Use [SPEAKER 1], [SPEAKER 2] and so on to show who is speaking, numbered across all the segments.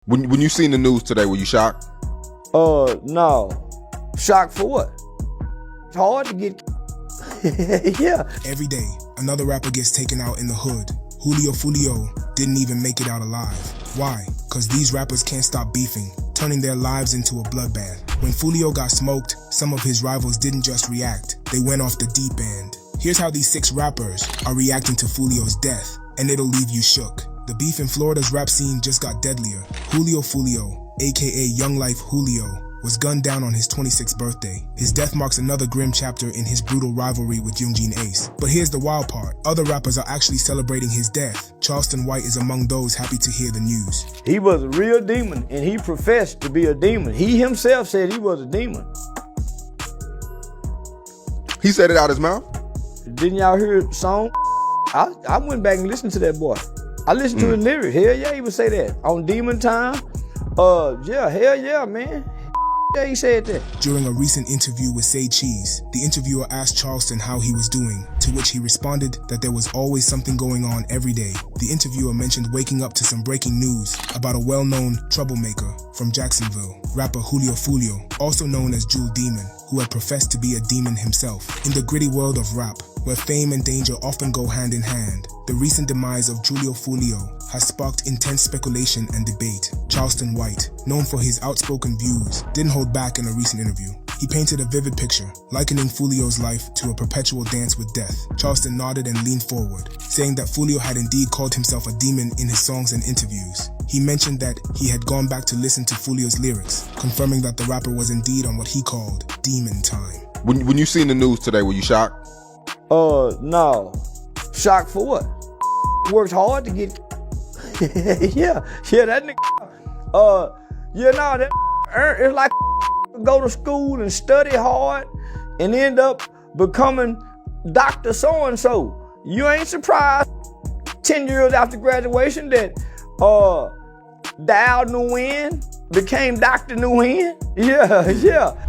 [SPEAKER 1] When you seen the news today, were you shocked?
[SPEAKER 2] No. Shocked for what? It's hard to get yeah.
[SPEAKER 3] Every day, another rapper gets taken out in the hood. Foolio didn't even make it out alive. Why? Cause these rappers can't stop beefing, turning their lives into a bloodbath. When Foolio got smoked, some of his rivals didn't just react, they went off the deep end. Here's how these 6 rappers are reacting to Foolio's death, and it'll leave you shook. The beef in Florida's rap scene just got deadlier. Foolio, aka Young Life Julio, was gunned down on his 26th birthday. His death marks another grim chapter in his brutal rivalry with Youngin Ace. But here's the wild part. Other rappers are actually celebrating his death. Charleston White is among those happy to hear the news.
[SPEAKER 2] He was a real demon, and he professed to be a demon. He himself said he was a demon.
[SPEAKER 1] He said it out his mouth?
[SPEAKER 2] Didn't y'all hear the song? I went back and listened to that boy. I listened to his lyrics. Hell yeah, he would say that. On Demon Time. Yeah, hell yeah, man. Yeah, he said that.
[SPEAKER 3] During a recent interview with Say Cheese, the interviewer asked Charleston how he was doing, to which he responded that there was always something going on every day. The interviewer mentioned waking up to some breaking news about a well-known troublemaker from Jacksonville, rapper Foolio, also known as Jewel Demon, who had professed to be a demon himself. In the gritty world of rap, where fame and danger often go hand in hand, the recent demise of Foolio has sparked intense speculation and debate. Charleston White, known for his outspoken views, didn't hold back in a recent interview. He painted a vivid picture, likening Foolio's life to a perpetual dance with death. Charleston nodded and leaned forward, saying that Foolio had indeed called himself a demon in his songs and interviews. He mentioned that he had gone back to listen to Foolio's lyrics, confirming that the rapper was indeed on what he called demon time.
[SPEAKER 1] When you seen the news today, were you shocked?
[SPEAKER 2] No. Shocked for what? Works hard to get yeah, that nigga. It's like go to school and study hard and end up becoming Dr. So-and-so. You ain't surprised 10 years after graduation that Dow Nguyen became Dr. Nguyen? Yeah.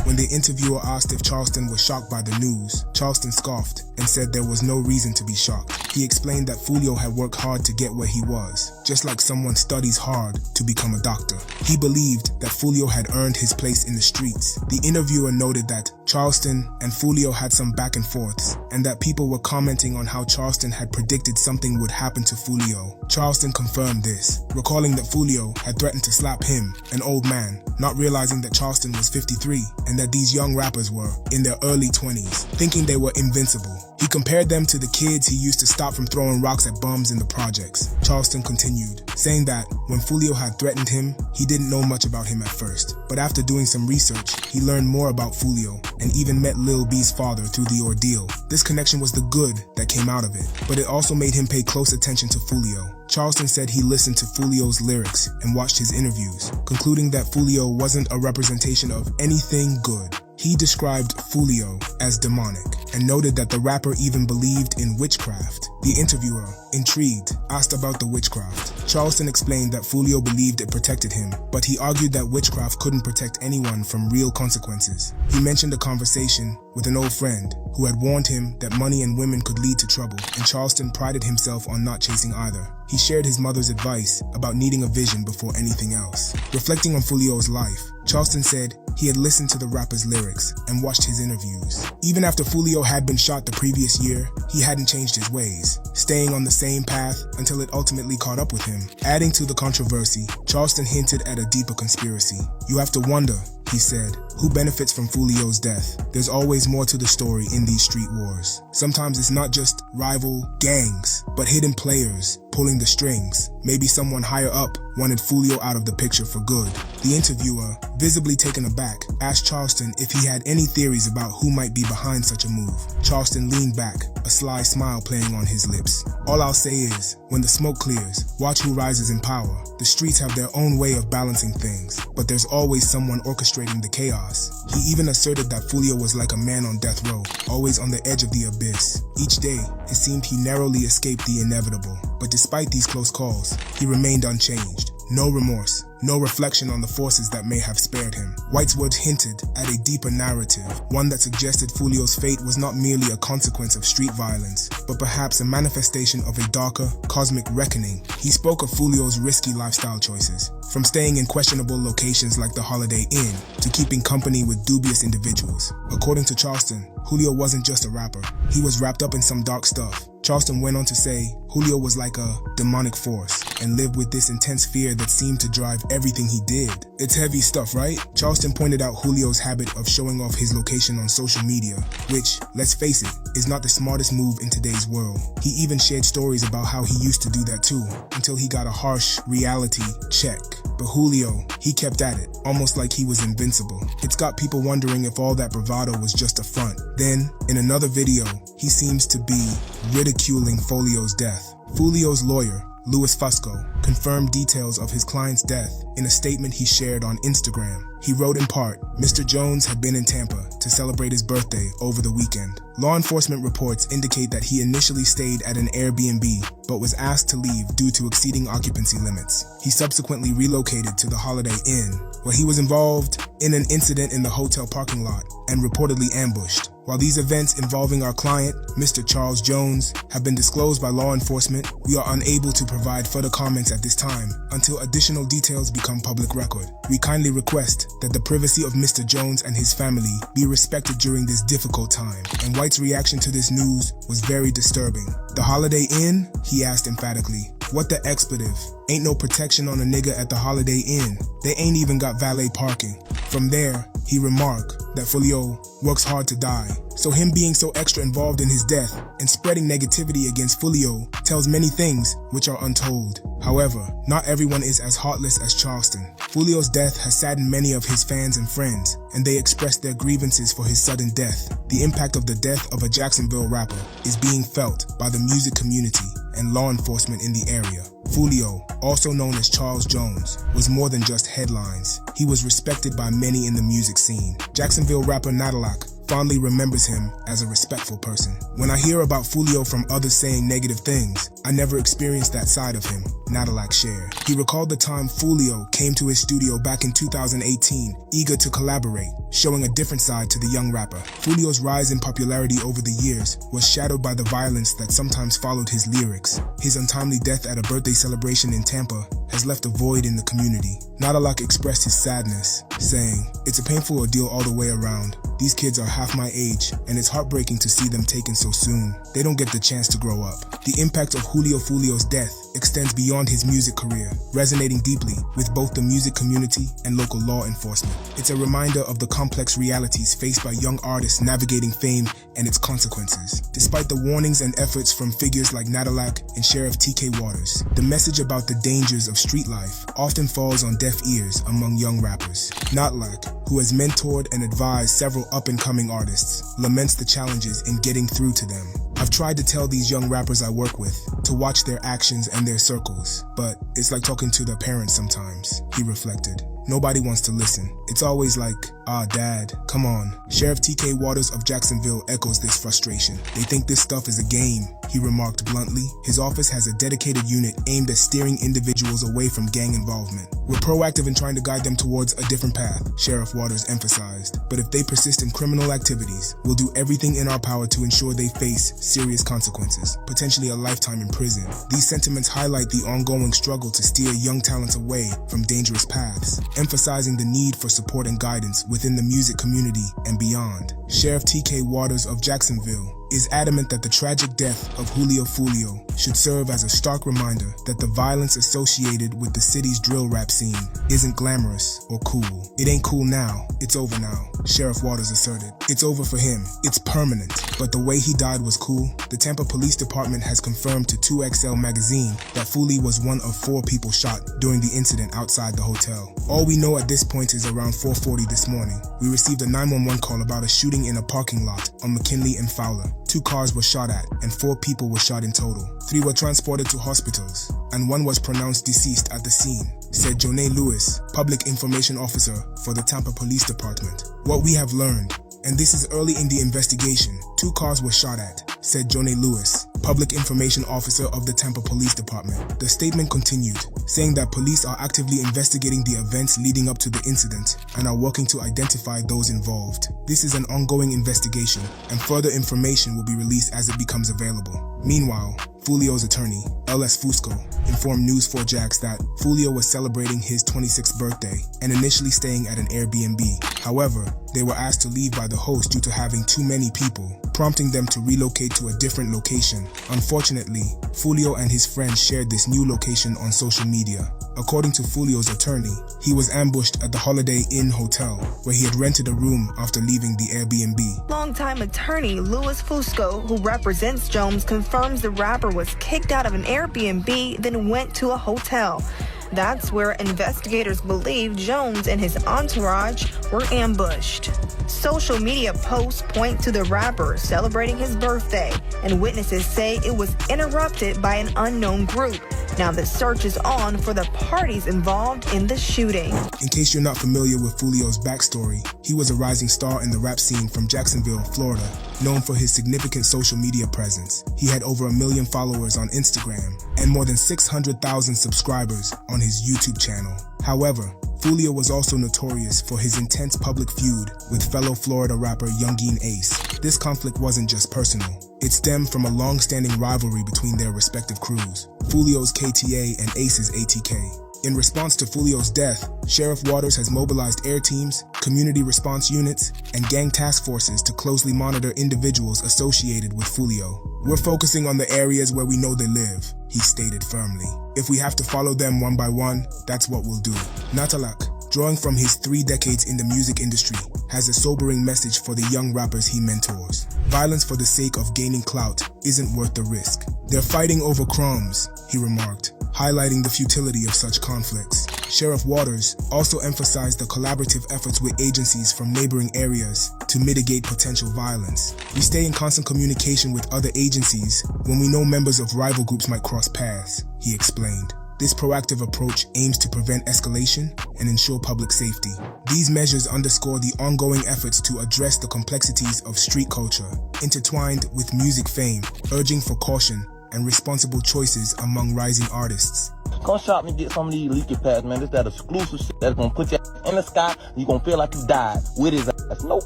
[SPEAKER 3] When the interviewer asked if Charleston was shocked by the news, Charleston scoffed and said there was no reason to be shocked. He explained that Foolio had worked hard to get where he was, just like someone studies hard to become a doctor. He believed that Foolio had earned his place in the streets. The interviewer noted that Charleston and Foolio had some back and forths, and that people were commenting on how Charleston had predicted something would happen to Foolio. Charleston confirmed this, recalling that Foolio had threatened to slap him, an old man, not realizing that Charleston was 53 and that these young rappers were in their early 20s, thinking they were invincible. He compared them to the kids he used to stop from throwing rocks at bums in the projects. Charleston continued, saying that when Foolio had threatened him, he didn't know much about him at first, but after doing some research, he learned more about Foolio and even met Lil B's father through the ordeal. This connection was the good that came out of it, but it also made him pay close attention to Foolio. Charleston said he listened to Foolio's lyrics and watched his interviews, concluding that Foolio wasn't a representation of anything good. He described Foolio as demonic and noted that the rapper even believed in witchcraft. The interviewer, intrigued, asked about the witchcraft. Charleston explained that Foolio believed it protected him, but he argued that witchcraft couldn't protect anyone from real consequences. He mentioned a conversation with an old friend who had warned him that money and women could lead to trouble, and Charleston prided himself on not chasing either. He shared his mother's advice about needing a vision before anything else. Reflecting on Foolio's life, Charleston said he had listened to the rapper's lyrics and watched his interviews. Even after Foolio had been shot the previous year, he hadn't changed his ways, staying on the same path until it ultimately caught up with him. Adding to the controversy, Charleston hinted at a deeper conspiracy. You have to wonder, he said, who benefits from Foolio's death? There's always more to the story in these street wars. Sometimes it's not just rival gangs, but hidden players pulling the strings. Maybe someone higher up wanted Foolio out of the picture for good. The interviewer, visibly taken aback, asked Charleston if he had any theories about who might be behind such a move. Charleston leaned back, a sly smile playing on his lips. All I'll say is, when the smoke clears, watch who rises in power. The streets have their own way of balancing things, but there's always someone orchestrating the chaos. He even asserted that Foolio was like a man on death row, always on the edge of the abyss. Each day, it seemed he narrowly escaped the inevitable, but despite these close calls, he remained unchanged. no remorse, no reflection on the forces that may have spared him. White's words hinted at a deeper narrative, one that suggested Foolio's fate was not merely a consequence of street violence, but perhaps a manifestation of a darker, cosmic reckoning. He spoke of Foolio's risky lifestyle choices, from staying in questionable locations like the Holiday Inn to keeping company with dubious individuals. According to Charleston, Foolio wasn't just a rapper, he was wrapped up in some dark stuff. Charleston went on to say Foolio was like a demonic force and lived with this intense fear that seemed to drive everything he did. It's heavy stuff, right? Charleston pointed out Foolio's habit of showing off his location on social media, which, let's face it, is not the smartest move in today's world. He even shared stories about how he used to do that too, until he got a harsh reality check. But Foolio, he kept at it, almost like he was invincible. It's got people wondering if all that bravado was just a front. Then, in another video, he seems to be ridiculing Foolio's death. Foolio's lawyer, Louis Fusco, confirmed details of his client's death in a statement he shared on Instagram. He wrote in part, Mr. Jones had been in Tampa to celebrate his birthday over the weekend. Law enforcement reports indicate that he initially stayed at an Airbnb, but was asked to leave due to exceeding occupancy limits. He subsequently relocated to the Holiday Inn, where he was involved in an incident in the hotel parking lot and reportedly ambushed. While these events involving our client, Mr. Charles Jones, have been disclosed by law enforcement, we are unable to provide further comments at this time until additional details become public record. We kindly request that the privacy of Mr. Jones and his family be respected during this difficult time. And White's reaction to this news was very disturbing. The Holiday Inn? He asked emphatically. What the expletive? Ain't no protection on a nigga at the Holiday Inn. They ain't even got valet parking. From there, he remarked that Foolio works hard to die. So him being so extra involved in his death and spreading negativity against Foolio tells many things which are untold. However, not everyone is as heartless as Charleston. Foolio's death has saddened many of his fans and friends, and they expressed their grievances for his sudden death. The impact of the death of a Jacksonville rapper is being felt by the music community and law enforcement in the area. Foolio, also known as Charles Jones, was more than just headlines. He was respected by many in the music scene. Jacksonville rapper Nadalak fondly remembers him as a respectful person. When I hear about Foolio from others saying negative things, I never experienced that side of him, Nadalak shared. He recalled the time Foolio came to his studio back in 2018, eager to collaborate, showing a different side to the young rapper. Foolio's rise in popularity over the years was shadowed by the violence that sometimes followed his lyrics. His untimely death at a birthday celebration in Tampa has left a void in the community. Nadalak expressed his sadness, saying, "It's a painful ordeal all the way around. These kids are half my age, and it's heartbreaking to see them taken so soon. They don't get the chance to grow up." The impact of Foolio's death extends beyond his music career, resonating deeply with both the music community and local law enforcement. It's a reminder of the complex realities faced by young artists navigating fame and its consequences. Despite the warnings and efforts from figures like Nadalak and Sheriff TK Waters, the message about the dangers of street life often falls on deaf ears among young rappers. Nadalak, who has mentored and advised several up-and-coming artists, laments the challenges in getting through to them. "I've tried to tell these young rappers I work with to watch their actions and their circles, but it's like talking to their parents sometimes," he reflected. Nobody wants to listen. It's always like, Dad, come on. Sheriff TK Waters of Jacksonville echoes this frustration. "They think this stuff is a game," he remarked bluntly. His office has a dedicated unit aimed at steering individuals away from gang involvement. "We're proactive in trying to guide them towards a different path," Sheriff Waters emphasized. "But if they persist in criminal activities, we'll do everything in our power to ensure they face serious consequences, potentially a lifetime in prison." These sentiments highlight the ongoing struggle to steer young talents away from dangerous paths, emphasizing the need for support and guidance within the music community and beyond. Sheriff TK Waters of Jacksonville is adamant that the tragic death of Foolio should serve as a stark reminder that the violence associated with the city's drill rap scene isn't glamorous or cool. "It ain't cool now, it's over now," Sheriff Waters asserted. "It's over for him, it's permanent. But the way he died was cool." The Tampa Police Department has confirmed to 2XL magazine that Foolio was one of 4 people shot during the incident outside the hotel. All we know at this point is around 4:40 this morning, we received a 911 call about a shooting in a parking lot on McKinley and Fowler. 2 cars were shot at, and 4 people were shot in total. 3 were transported to hospitals, and 1 was pronounced deceased at the scene, said Jonay Lewis, Public Information Officer for the Tampa Police Department. "What we have learned, and this is early in the investigation, 2 cars were shot at," said Jonay Lewis. public information officer of the Tampa Police Department. The statement continued, saying that police are actively investigating the events leading up to the incident and are working to identify those involved. This is an ongoing investigation, and further information will be released as it becomes available. Meanwhile, Foolio's attorney, L.S. Fusco, informed News4Jax that Foolio was celebrating his 26th birthday and initially staying at an Airbnb. However, they were asked to leave by the host due to having too many people, prompting them to relocate to a different location. Unfortunately, Foolio and his friends shared this new location on social media. According to Foolio's attorney, he was ambushed at the Holiday Inn Hotel, where he had rented a room after leaving the Airbnb.
[SPEAKER 4] Longtime attorney Louis Fusco, who represents Jones, confirms the rapper was kicked out of an Airbnb, then went to a hotel. That's where investigators believe Jones and his entourage were ambushed. Social media posts point to the rapper celebrating his birthday, and witnesses say it was interrupted by an unknown group. Now the search is on for the parties involved in the shooting.
[SPEAKER 3] In case you're not familiar with Foolio's backstory, he was a rising star in the rap scene from Jacksonville, Florida, known for his significant social media presence. He had over 1 million followers on Instagram and more than 600,000 subscribers on his YouTube channel. However, Foolio was also notorious for his intense public feud with fellow Florida rapper Youngeen Ace. This conflict wasn't just personal. It stemmed from a long-standing rivalry between their respective crews, Foolio's KTA and Ace's ATK. In response to Foolio's death, Sheriff Waters has mobilized air teams, community response units, and gang task forces to closely monitor individuals associated with Foolio. "We're focusing on the areas where we know they live," he stated firmly. "If we have to follow them one by one, that's what we'll do." Natalak, drawing from his 3 decades in the music industry, has a sobering message for the young rappers he mentors. "Violence for the sake of gaining clout isn't worth the risk. They're fighting over crumbs," he remarked, highlighting the futility of such conflicts. Sheriff Waters also emphasized the collaborative efforts with agencies from neighboring areas to mitigate potential violence. "We stay in constant communication with other agencies when we know members of rival groups might cross paths," he explained. This proactive approach aims to prevent escalation and ensure public safety. These measures underscore the ongoing efforts to address the complexities of street culture, intertwined with music fame, urging for caution and responsible choices among rising artists.
[SPEAKER 5] Come shop and get some of these leaky pads, man. This that exclusive shit that's gonna put your ass in the sky and you gonna feel like you died with his ass. No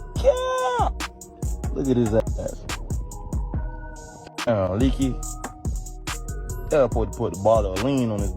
[SPEAKER 5] cap! Look at his ass. Leaky. Yeah, put the bottle of lean on his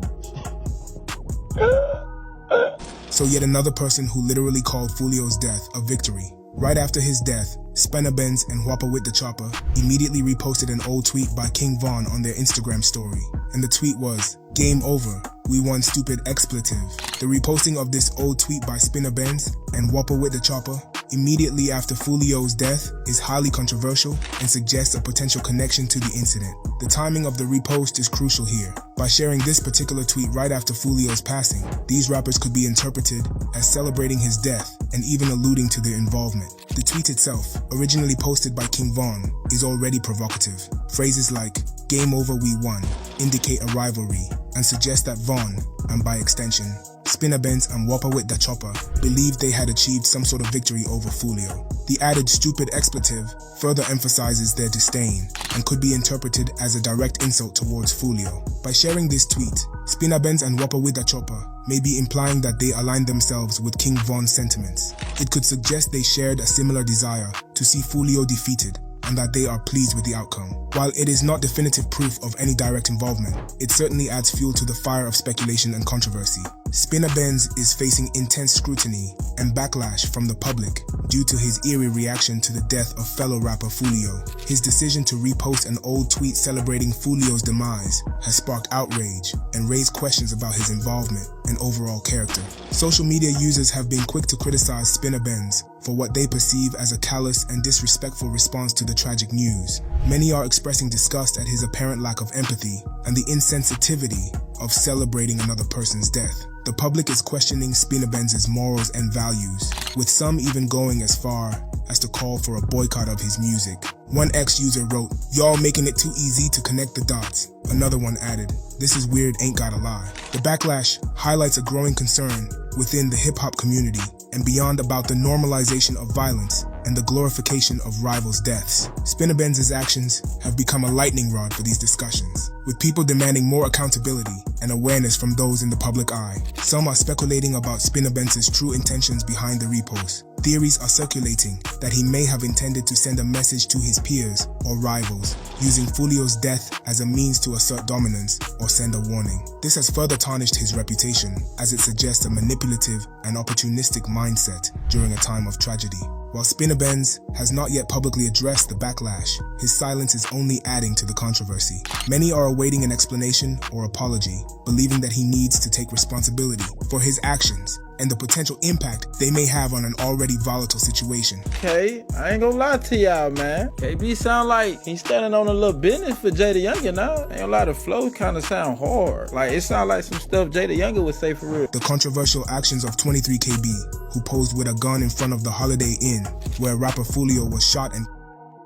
[SPEAKER 3] So yet another person who literally called Foolio's death a victory. Right after his death, Spenna Benz and Whopper with the Chopper immediately reposted an old tweet by King Von on their Instagram story. And the tweet was, "Game over, we won stupid expletive." The reposting of this old tweet by Spenna Benz and Whopper with the Chopper immediately after Foolio's death is highly controversial and suggests a potential connection to the incident. The timing of the repost is crucial here. By sharing this particular tweet right after Foolio's passing, these rappers could be interpreted as celebrating his death and even alluding to their involvement. The tweet itself, originally posted by King Von, is already provocative. Phrases like, "Game over, we won," indicate a rivalry and suggest that Von, and by extension, Spenna Benz and Whopper with the Chopper, believed they had achieved some sort of victory over Foolio. The added stupid expletive further emphasizes their disdain and could be interpreted as a direct insult towards Foolio. By sharing this tweet, Spenna Benz and Whopper with the Chopper may be implying that they aligned themselves with King Von's sentiments. It could suggest they shared a similar desire to see Foolio defeated and that they are pleased with the outcome. While it is not definitive proof of any direct involvement, it certainly adds fuel to the fire of speculation and controversy. Spenna Benz is facing intense scrutiny and backlash from the public due to his eerie reaction to the death of fellow rapper Foolio. His decision to repost an old tweet celebrating Foolio's demise has sparked outrage and raised questions about his involvement and overall character. Social media users have been quick to criticize Spenna Benz for what they perceive as a callous and disrespectful response to the tragic news. Many are expressing disgust at his apparent lack of empathy and the insensitivity of celebrating another person's death. The public is questioning Spenna Benz's morals and values, with some even going as far as to call for a boycott of his music. One ex-user wrote, "Y'all making it too easy to connect the dots." Another one added, "This is weird, ain't gotta lie." The backlash highlights a growing concern within the hip-hop community and beyond about the normalization of violence and the glorification of rivals' deaths. Spinnerbenz's actions have become a lightning rod for these discussions, with people demanding more accountability and awareness from those in the public eye. Some are speculating about Spinnerbenz's true intentions behind the repost. Theories are circulating that he may have intended to send a message to his peers or rivals, using Foolio's death as a means to assert dominance or send a warning. This has further tarnished his reputation, as it suggests a manipulative and opportunistic mindset during a time of tragedy. While Spinnerbenz has not yet publicly addressed the backlash, his silence is only adding to the controversy. Many are awaiting an explanation or apology, believing that he needs to take responsibility for his actions and the potential impact they may have on an already volatile situation.
[SPEAKER 6] Okay, I ain't gonna lie to y'all, man. KB sound like he's standing on a little business for Jada Younger now. Ain't gonna lie, the flow kind of sound hard. Like, it sound like some stuff Jada Younger would say for real.
[SPEAKER 3] The controversial actions of 23KB, who posed with a gun in front of the Holiday Inn, where rapper Foolio was shot, and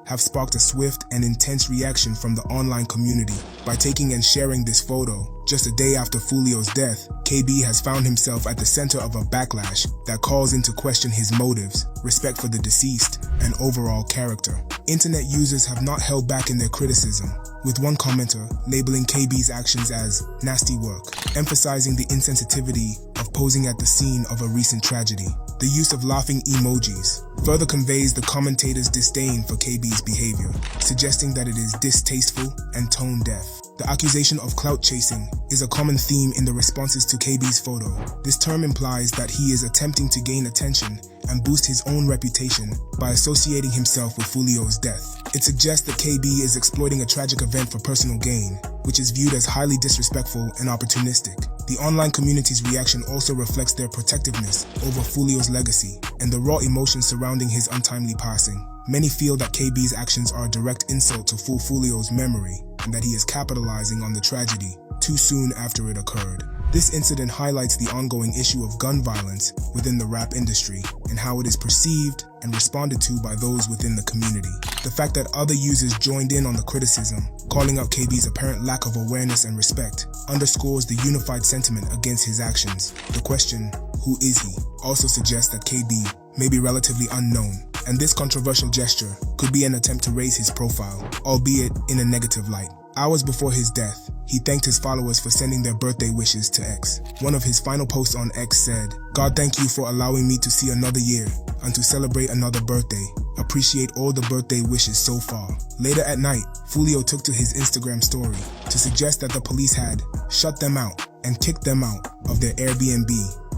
[SPEAKER 3] have sparked a swift and intense reaction from the online community. By taking and sharing this photo, just a day after Foolio's death, KB has found himself at the center of a backlash that calls into question his motives, respect for the deceased, and overall character. Internet users have not held back in their criticism, with one commenter labeling KB's actions as nasty work, emphasizing the insensitivity of posing at the scene of a recent tragedy. The use of laughing emojis further conveys the commentator's disdain for KB's behavior, suggesting that it is distasteful and tone deaf. The accusation of clout chasing is a common theme in the responses to KB's photo. This term implies that he is attempting to gain attention and boost his own reputation by associating himself with Foolio's death. It suggests that KB is exploiting a tragic event for personal gain, which is viewed as highly disrespectful and opportunistic. The online community's reaction also reflects their protectiveness over Foolio's legacy and the raw emotions surrounding his untimely passing. Many feel that KB's actions are a direct insult to Foolio's memory and that he is capitalizing on the tragedy too soon after it occurred. This incident highlights the ongoing issue of gun violence within the rap industry and how it is perceived and responded to by those within the community. The fact that other users joined in on the criticism, calling out KB's apparent lack of awareness and respect, underscores the unified sentiment against his actions. The question, who is he, also suggests that KB may be relatively unknown, and this controversial gesture could be an attempt to raise his profile, albeit in a negative light. Hours before his death, he thanked his followers for sending their birthday wishes to X. One of his final posts on X said, "God, thank you for allowing me to see another year and to celebrate another birthday. Appreciate all the birthday wishes so far." Later at night, Foolio took to his Instagram story to suggest that the police had shut them out and kicked them out of their Airbnb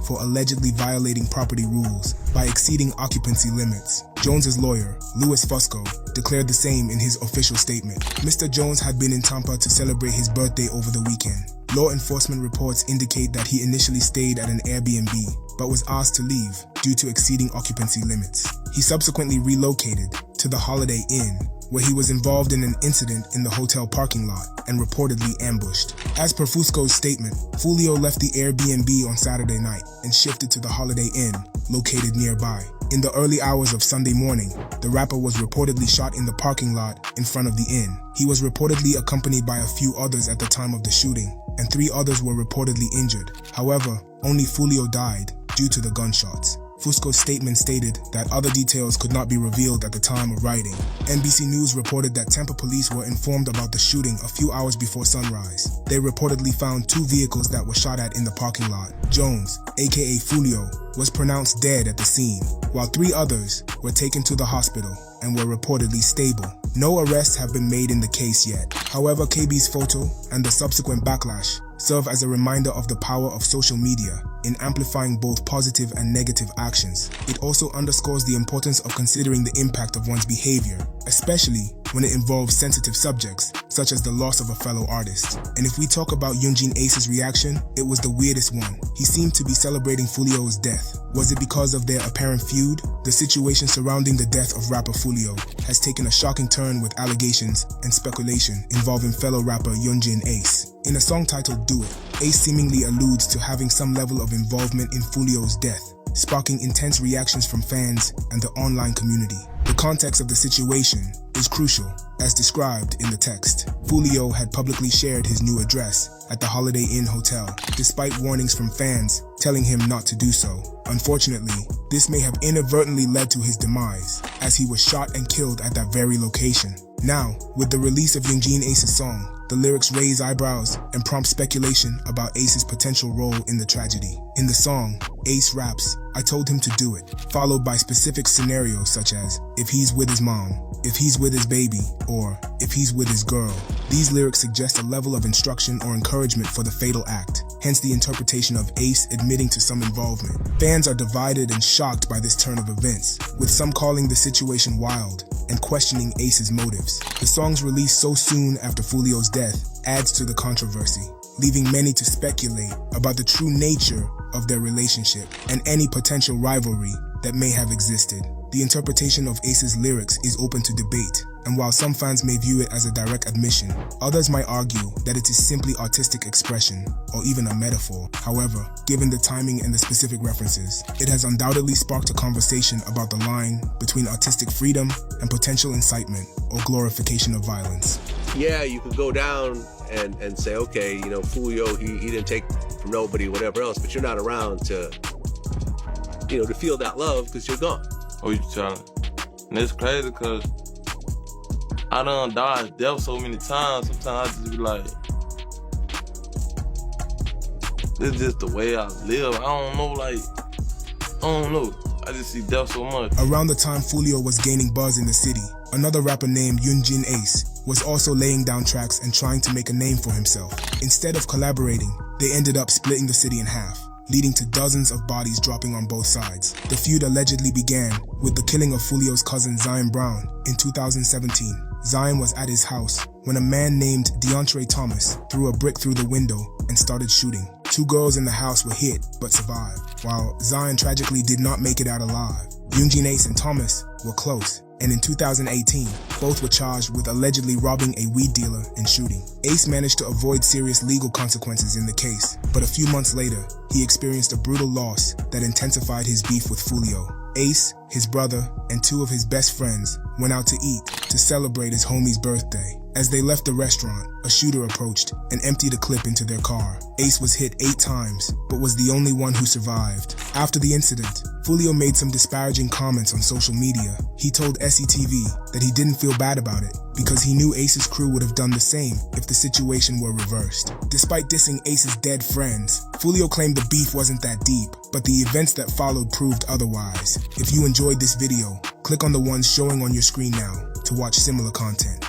[SPEAKER 3] for allegedly violating property rules by exceeding occupancy limits. Jones's lawyer, Louis Fusco, declared the same in his official statement. Mr. Jones had been in Tampa to celebrate his birthday over the weekend. Law enforcement reports indicate that he initially stayed at an Airbnb, but was asked to leave due to exceeding occupancy limits. He subsequently relocated to the Holiday Inn, where he was involved in an incident in the hotel parking lot and reportedly ambushed. As per Fusco's statement, Foolio left the Airbnb on Saturday night and shifted to the Holiday Inn, located nearby. In the early hours of Sunday morning, the rapper was reportedly shot in the parking lot in front of the inn. He was reportedly accompanied by a few others at the time of the shooting, and 3 others were reportedly injured. However, only Foolio died due to the gunshots. Fusco's statement stated that other details could not be revealed at the time of writing. NBC News reported that Tampa police were informed about the shooting a few hours before sunrise. They reportedly found 2 vehicles that were shot at in the parking lot. Jones, aka Foolio, was pronounced dead at the scene, while 3 others were taken to the hospital and were reportedly stable. No arrests have been made in the case yet. However, KB's photo and the subsequent backlash serve as a reminder of the power of social media in amplifying both positive and negative actions. It also underscores the importance of considering the impact of one's behavior, especially when it involves sensitive subjects, such as the loss of a fellow artist. And if we talk about Yoonjin Ace's reaction, it was the weirdest one. He seemed to be celebrating Foolio's death. Was it because of their apparent feud? The situation surrounding the death of rapper Foolio has taken a shocking turn with allegations and speculation involving fellow rapper Yoonjin Ace. In a song titled Do It, Ace seemingly alludes to having some level of involvement in Foolio's death, sparking intense reactions from fans and the online community. The context of the situation is crucial, as described in the text. Foolio had publicly shared his new address at the Holiday Inn Hotel, despite warnings from fans telling him not to do so. Unfortunately, this may have inadvertently led to his demise, as he was shot and killed at that very location. Now, with the release of Youngin Ace's song, the lyrics raise eyebrows and prompt speculation about Ace's potential role in the tragedy. In the song, Ace raps, "I told him to do it," followed by specific scenarios such as, if he's with his mom, if he's with his baby, or if he's with his girl. These lyrics suggest a level of instruction or encouragement for the fatal act, hence the interpretation of Ace admitting to some involvement. Fans are divided and shocked by this turn of events, with some calling the situation wild and questioning Ace's motives. The song's release so soon after Foolio's death adds to the controversy, leaving many to speculate about the true nature of their relationship and any potential rivalry that may have existed. The interpretation of Ace's lyrics is open to debate, and while some fans may view it as a direct admission, others might argue that it is simply artistic expression or even a metaphor. However, given the timing and the specific references, it has undoubtedly sparked a conversation about the line between artistic freedom and potential incitement or glorification of violence.
[SPEAKER 7] Yeah, you could go down and say, okay, you know, Foolio, he didn't take from nobody, whatever else, but you're not around to, you know, to feel that love because you're gone.
[SPEAKER 5] Oh, you trying? And it's crazy because I done dodged death so many times. Sometimes I just be like, this is just the way I live. I don't know. I just see death so much.
[SPEAKER 3] Around the time Foolio was gaining buzz in the city, another rapper named Youngin Ace was also laying down tracks and trying to make a name for himself. Instead of collaborating, they ended up splitting the city in half, leading to dozens of bodies dropping on both sides. The feud allegedly began with the killing of Foolio's cousin Zion Brown in 2017. Zion was at his house when a man named DeAndre Thomas threw a brick through the window and started shooting. 2 girls in the house were hit but survived, while Zion tragically did not make it out alive. Youngin Ace and Thomas were close, and in 2018, both were charged with allegedly robbing a weed dealer and shooting. Ace managed to avoid serious legal consequences in the case, but a few months later, he experienced a brutal loss that intensified his beef with Foolio. Ace, his brother, and 2 of his best friends went out to eat to celebrate his homie's birthday. As they left the restaurant, a shooter approached and emptied a clip into their car. Ace was hit 8 times, but was the only one who survived. After the incident, Foolio made some disparaging comments on social media. He told SCTV that he didn't feel bad about it because he knew Ace's crew would have done the same if the situation were reversed. Despite dissing Ace's dead friends, Foolio claimed the beef wasn't that deep, but the events that followed proved otherwise. If you enjoyed this video, click on the ones showing on your screen now to watch similar content.